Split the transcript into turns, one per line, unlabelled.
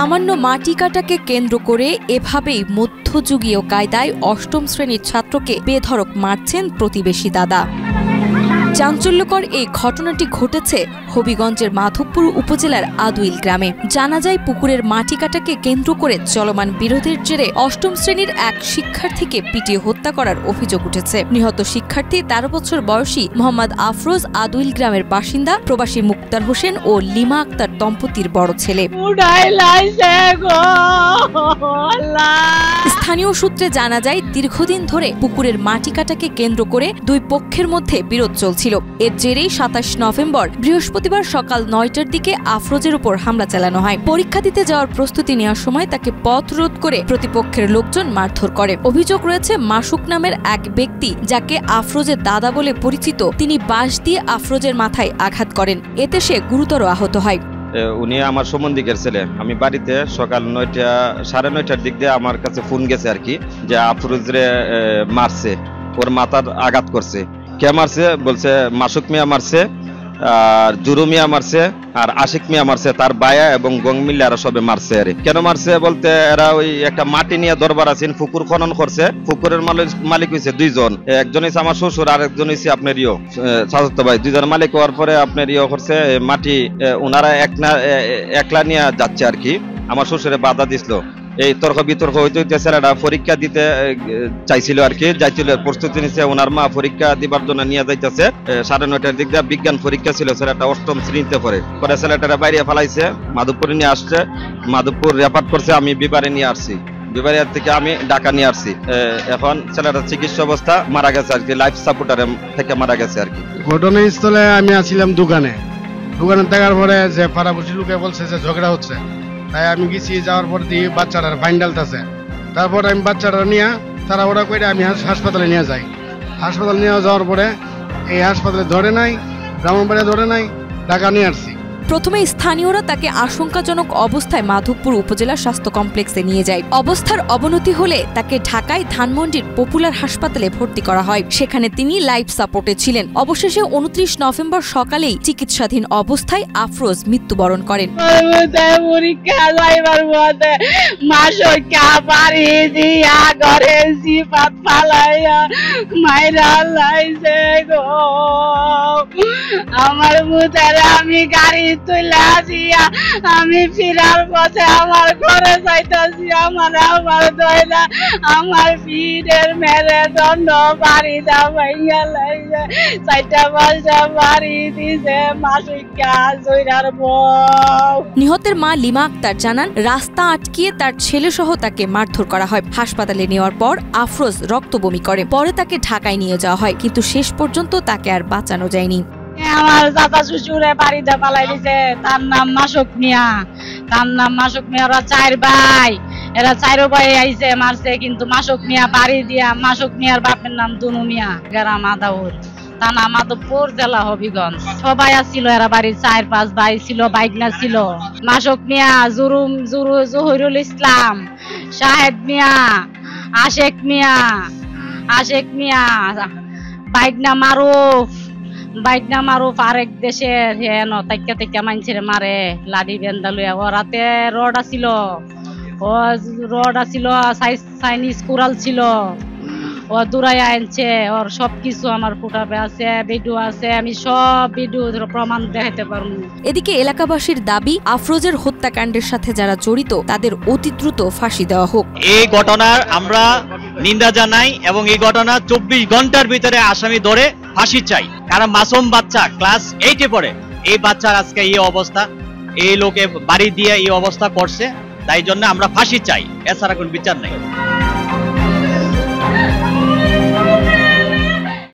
সামান্য মাটি কাটাকে কেন্দ্র করে এভাবেই মধ্যযুগীয় কায়দায় অষ্টম শ্রেণীর ছাত্রকে বেধড়ক মারছেন প্রতিবেশী দাদা। চাঞ্চল্যকর এই ঘটনাটি ঘটেছে হবিগঞ্জের মাধবপুর উপজেলার আদুইল গ্রামে। জানা যায়, পুকুরের মাটি কাটাকে কেন্দ্র করে চলমান বিরোধের জেরে অষ্টম শ্রেণীর এক শিক্ষার্থীকে পিটিয়ে হত্যা করার অভিযোগ উঠেছে। নিহত শিক্ষার্থী 13 বছর বয়সী মোহাম্মদ আফরোজ আদুইল গ্রামের বাসিন্দা, প্রবাসী মুক্তার হোসেন ও লিমা আক্তার দম্পতির বড় ছেলে। স্থানীয় সূত্রে জানা যায়, দীর্ঘদিন ধরে পুকুরের মাটি কাটাকে কেন্দ্র করে দুই পক্ষের মধ্যে বিরোধ চলছিল। এর জেরেই 27 নভেম্বর বৃহস্পতিবার সকাল 9টার দিকে আফরোজের উপর হামলা চালানো হয়। পরীক্ষা দিতে যাওয়ার প্রস্তুতি নেওয়ার সময় তাকে পথ রোধ করে প্রতিপক্ষের লোকজন মারধর করে। অভিযোগ রয়েছে, মাসুক নামের এক ব্যক্তি, যাকে আফরোজের দাদা বলে পরিচিত, তিনি বাঁশ দিয়ে আফরোজের মাথায় আঘাত করেন। এতে সে গুরুতর আহত হয়।
উনি আমার সম্বন্ধীকের ছেলে। আমি বাড়িতে সকাল 9টা সাড়ে 9টার দিক দিয়ে আমার কাছে ফোন গেছে আর কি, যে আফরোজরে মারছে, ওর মাথার আঘাত করছে। কে মারছে? বলছে মাসুক মিয়া মারছে, আর জুরু মিয়া মারছে, আর আশিক মিয়া মারছে, তার বায়া এবং গং মিল্লা এরা সবে মারছে। আরে কেন মারছে বলতে, এরা ওই একটা মাটি নিয়ে দরবার আছেন, পুকুর খনন করছে। পুকুরের মালিক হয়েছে দুইজন, একজন হচ্ছে আমার শ্বশুর আর একজন হচ্ছে আপনার চাচাতো ভাই। দুইজন মালিক হওয়ার পরে আপনার করছে মাটি, ওনারা একলা নিয়ে যাচ্ছে আর কি। আমার শ্বশুরে বাধা দিছিল। এই তর্ক বিতর্ক হইতে ছেলেটা পরীক্ষা দিতে চাইছিল আর কি, যাইছিল, প্রস্তুতি নিচ্ছে। ওনার মা পরীক্ষা দিবার জন্য নিয়ে যাইতেছে। 9:30 দিক দিয়ে বিজ্ঞান পরীক্ষা ছিল, ছেলেটা অষ্টম শ্রেণীতে পরে ছেলেটা বাইরে ফেলাইছে, মাধবপুরে নিয়ে আসছে, মাধবপুর রেফার করছে, আমি বিবারে নিয়ে আসছি, বিবারিয়ার থেকে আমি ঢাকা নিয়ে আসছি। এখন ছেলেটার চিকিৎসা অবস্থা মারা গেছে আর কি, লাইফ সাপোর্টারে থেকে মারা গেছে আর কি।
ঘটনাস্থলে আমি আছিলাম দোকানে থাকার পরে যে পাড়াপড়শি লোকে বলছে যে ঝগড়া হচ্ছে, তাই আমি গেছি। যাওয়ার পর দিয়ে বাচ্চাটার ফাইন ডালতেছে। তারপর আমি বাচ্চাটা নিয়ে তারা ওরা করে আমি হাসপাতালে নিয়ে যাই। হাসপাতালে নিয়ে যাওয়ার পরে এই হাসপাতালে ধরে নাই, ব্রাহ্মণবাড়িয়া ধরে নাই, ঢাকা নিয়ে আসছি।
প্রথমে স্থানীয়রা তাকে আশঙ্কাজনক অবস্থায় মাধবপুর উপজেলা স্বাস্থ্য কমপ্লেক্সে নিয়ে যায়। অবস্থার অবনতি হলে তাকে ঢাকায় ধানমন্ডির পপুলার হাসপাতালে ভর্তি করা হয়। সেখানে তিনি লাইফ সাপোর্টে ছিলেন। অবশেষে 29 নভেম্বর সকালেই চিকিৎসাধীন অবস্থায় আফরোজ মৃত্যুবরণ করেন।
আমার মুতারে আমি গাড়ি তুলে আসিয়া আমি ফিরার পথে আমার ঘরে যাইতেছি, আমার দয়লা আমার পিঠের মেরে দণ্ড বাড়ি দা ভাইয়া লাইছে, 4টা বাজা বাড়ি দিছে মাসিকা জয়রার বউ।
নিহতের মা লিমা আক্তার জানান, রাস্তা আটকিয়ে তার ছেলে সহ তাকে মারধর করা হয়। হাসপাতালে নেওয়ার পর আফরোজ রক্ত বমি করে। পরে তাকে ঢাকায় নিয়ে যাওয়া হয়, কিন্তু শেষ পর্যন্ত তাকে আর বাঁচানো যায়নি।
আমার দাদা শ্বশুরে বাড়িতে পালাই দিছে, তার নাম মাসুক মিয়া। ওরা 4 ভাই, এরা 4 ভাই আইছে মারছে, কিন্তু মাসুক মিয়া বাড়ি দিয়া। মাসুক মিয়ার বাপের নাম দুনু মিয়া, গ্রাম আদাউর, থানা মাধবপুর, জেলা হবিগঞ্জ। সবাই আসছিল, এরা বাড়ির 4-5 ভাই ছিল, বাইকনা ছিল। মাসুক মিয়া, জহুরুল ইসলাম, শাহেদ মিয়া, আশেক মিয়া, বাইকনা মারুফ আরেক দেশের তাইকা মাইনছে মারে লাডি বেন্দা লইয়া। ওরাতে রড আসিল, চাইনিজ কুড়াল ছিল, ও দূরাই আনছে। ওর সবকিছু আমার ফুটাবে আছে, ভিডিও আছে, আমি সব ভিডিও প্রমাণ দেখাতে পারবো।
এদিকে এলাকাবাসীর দাবি, আফরোজের হত্যাকাণ্ডের সাথে যারা জড়িত তাদের অতি দ্রুত ফাঁসি দেওয়া হোক।
এই ঘটনার আমরা নিন্দা জানাই এবং এই ঘটনা 24 ঘন্টার ভিতরে আসামি ধরে ফাঁসি চাই। কারণ মাসুম বাচ্চা ক্লাস 8-এ পড়ে, এই বাচ্চার আজকে এই অবস্থা, এই লোকে বাড়ি দিয়ে এই অবস্থা করছে, তাই জন্য আমরা ফাঁসি চাই, এছাড়া কোন বিচার নেই।